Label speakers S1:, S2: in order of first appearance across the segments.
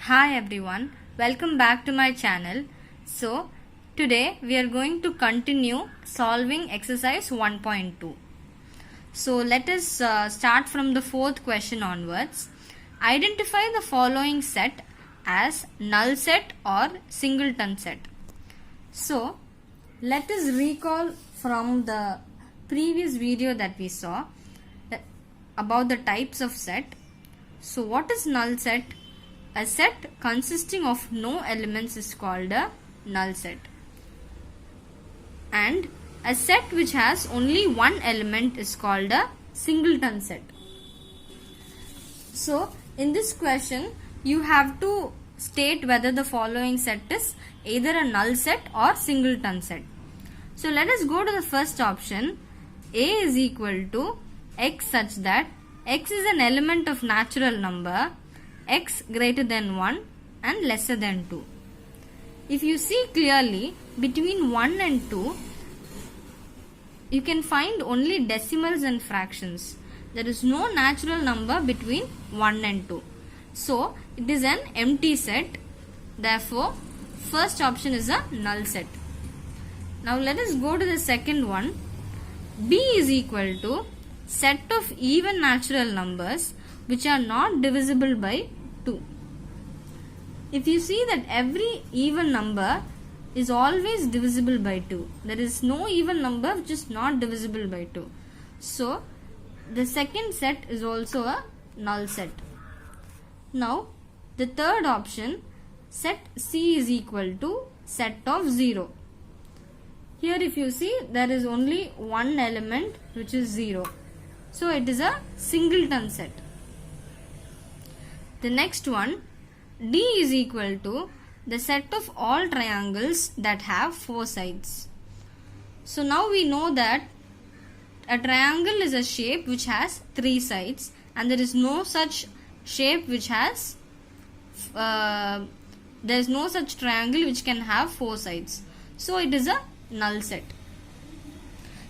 S1: Hi everyone, welcome back to my channel. So, today we are going to continue solving exercise 1.2. So, let us start from the fourth question onwards. Identify the following set as null set or singleton set. So, let us recall from the previous video that we saw about the types of set. So, what is null set? A set consisting of no elements is called a null set. And a set which has only one element is called a singleton set. So, in this question, you have to state whether the following set is either a null set or singleton set. So, let us go to the first option. A is equal to x such that x is an element of natural number x greater than 1 and lesser than 2. If you see clearly, between 1 and 2, you can find only decimals and fractions. There is no natural number between 1 and 2. So, it is an empty set. Therefore, first option is a null set. Now, let us go to the second one. B is equal to set of even natural numbers which are not divisible by 2. If you see that every even number is always divisible by 2. There is no even number which is not divisible by 2. So, the second set is also a null set. Now, the third option, set C is equal to set of 0. Here if you see, there is only one element which is 0. So, it is a singleton set. The next one, D is equal to the set of all triangles that have 4 sides. So, now we know that a triangle is a shape which has 3 sides and there is no such shape which has, there is no such triangle which can have 4 sides. So, it is a null set.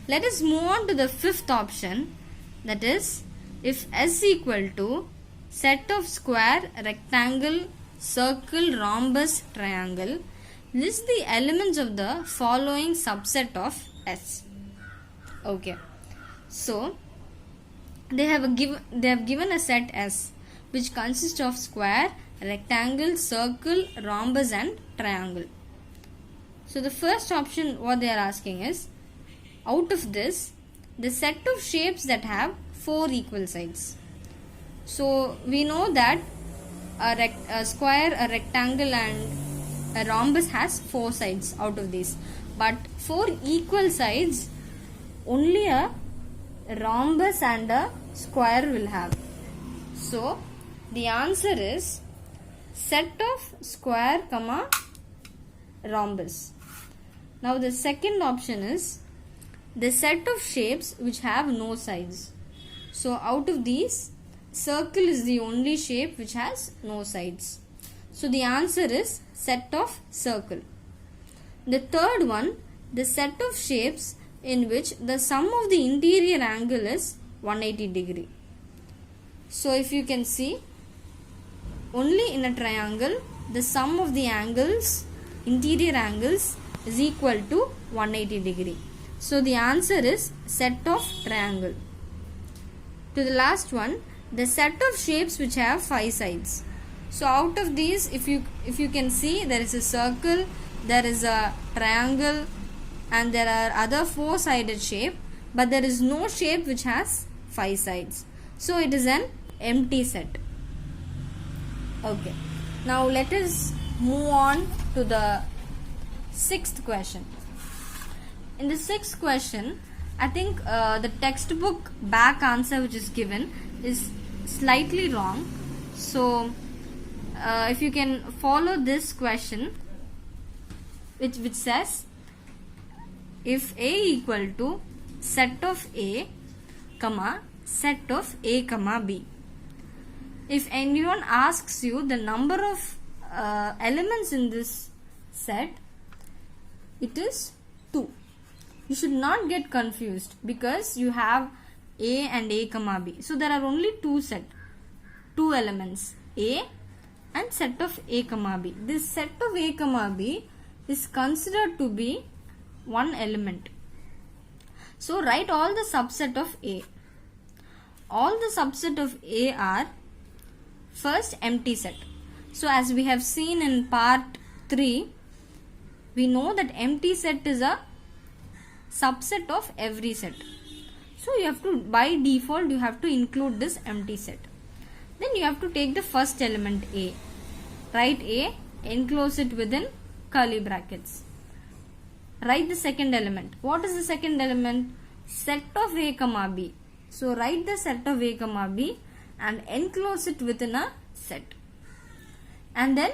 S1: Let us move on to the fifth option, that is, if S equal to set of square, rectangle, circle, rhombus, triangle, list the elements of the following subset of S. Okay. So, they have given a set S which consists of square, rectangle, circle, rhombus and triangle. So, the first option what they are asking is, out of this, the set of shapes that have 4 equal sides. So, we know that a square, a rectangle and a rhombus has 4 sides out of these. But 4 equal sides, only a rhombus and a square will have. So, the answer is set of square, comma, rhombus. Now, the second option is the set of shapes which have no sides. So, out of these, circle is the only shape which has no sides. So, the answer is set of circle. The third one, the set of shapes in which the sum of the interior angle is 180 degree. So, if you can see, only in a triangle, the sum of the angles, interior angles is equal to 180 degree. So, the answer is set of triangle. To the last one, the set of shapes which have 5 sides. So, out of these, if you can see, there is a circle, there is a triangle and there are other 4-sided shape, but there is no shape which has 5 sides. So, it is an empty set. Okay. Now, let us move on to the sixth question. In the sixth question, I think the textbook back answer which is given is slightly wrong. So, if you can follow this question, which says, if A equal to set of A, comma, set of A, comma, B. If anyone asks you the number of elements in this set, it is 2. You should not get confused because you have A and A, comma, B. So, there are only two elements, A and set of A comma B. This set of A comma B is considered to be one element. So write all the subset of A. All the subset of A are first empty set. So as we have seen in part 3, we know that empty set is a subset of every set. So you have to, by default, you have to include this empty set. Then you have to take the first element A. Write A, enclose it within curly brackets. Write the second element. What is the second element? Set of A comma B. So write the set of A comma B and enclose it within a set. And then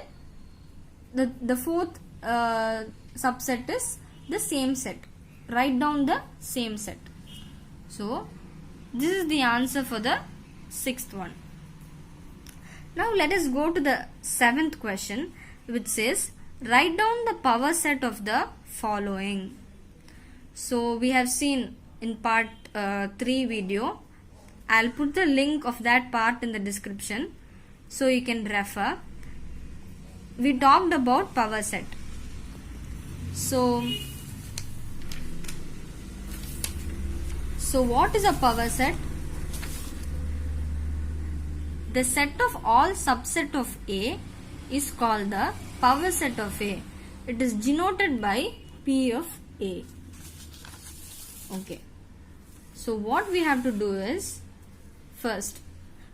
S1: the fourth subset is the same set. Write down the same set. So this is the answer for the sixth one. Now let us go to the seventh question, which says write down the power set of the following. So we have seen in part 3 video. I'll put the link of that part in the description so you can refer. We talked about power set. So what is a power set? The set of all subset of A is called the power set of A. It is denoted by P of A. Okay. So what we have to do is, first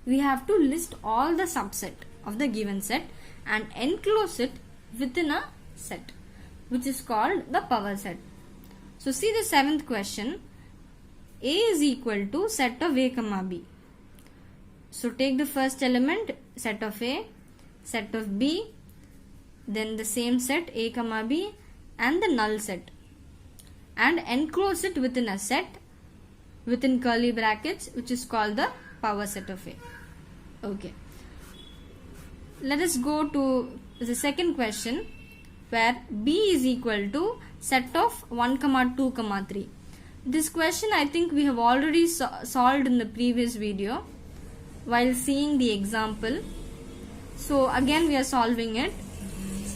S1: we have to list all the subset of the given set and enclose it within a set, which is called the power set. So see the seventh question. A is equal to set of A comma B. So take the first element, set of A, set of B, then the same set A comma B and the null set, and enclose it within a set within curly brackets, which is called the power set of A. Okay. Let us go to the second question, where B is equal to set of 1, 2, 3. This question I think we have already solved in the previous video while seeing the example. So again we are solving it.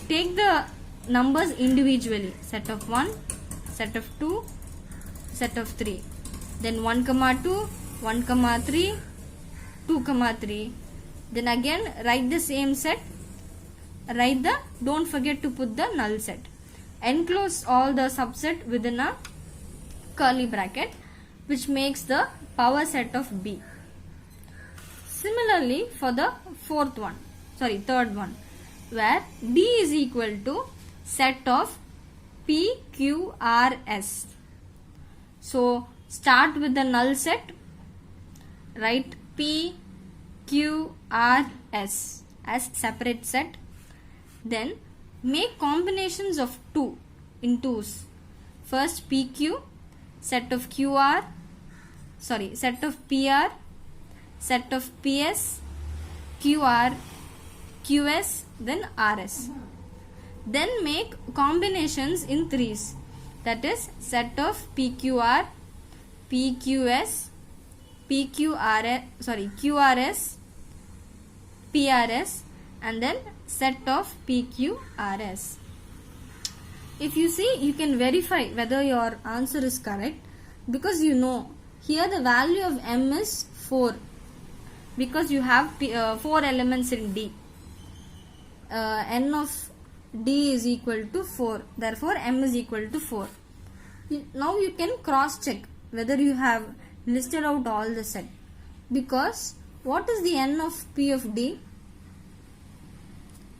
S1: Take the numbers individually. Set of 1, set of 2, set of 3. Then 1, 2, 1, 3, 2, 3. Then again write the same set. Don't forget to put the null set. Enclose all the subset within a curly bracket, which makes the power set of B. Similarly for the third one, where B is equal to set of P, Q, R, S. So start with the null set. Write P, Q, R, S as separate set. Then make combinations of 2 in 2's. First PQ, set of PR, set of PR, set of PS, QR, QS, then RS. Then make combinations in 3's. That is set of PQR, PQS, QRS, PRS, and then set of PQRS. If you see, you can verify whether your answer is correct, because you know here the value of M is 4, because you have 4 elements in D. N of D is equal to 4, therefore M is equal to 4. Now you can cross check whether you have listed out all the set, because what is the N of P of D?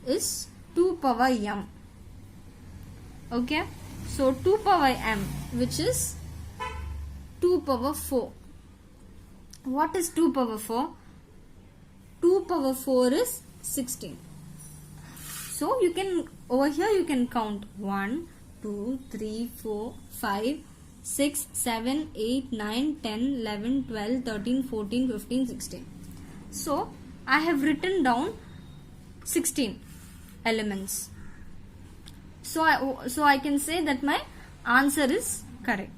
S1: Is 2 power M. Okay, so 2 power M, which is 2 power 4. What is 2 power 4? 2 power 4 is 16. So you can, over here you can count 1, 2, 3, 4, 5, 6, 7, 8, 9, 10, 11, 12, 13, 14, 15, 16. So I have written down 16 elements. So I can say that my answer is correct.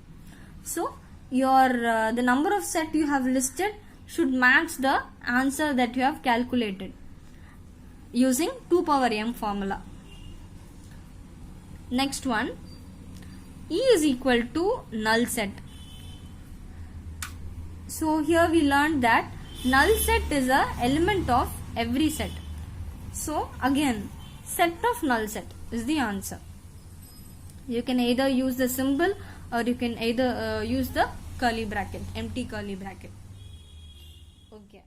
S1: So your the number of set you have listed should match the answer that you have calculated. using 2 power m formula. Next one, E is equal to null set. So here we learned that null set is a element of every set. So again, set of null set is the answer. You can either use the symbol or you can either use the curly bracket, empty curly bracket. Okay.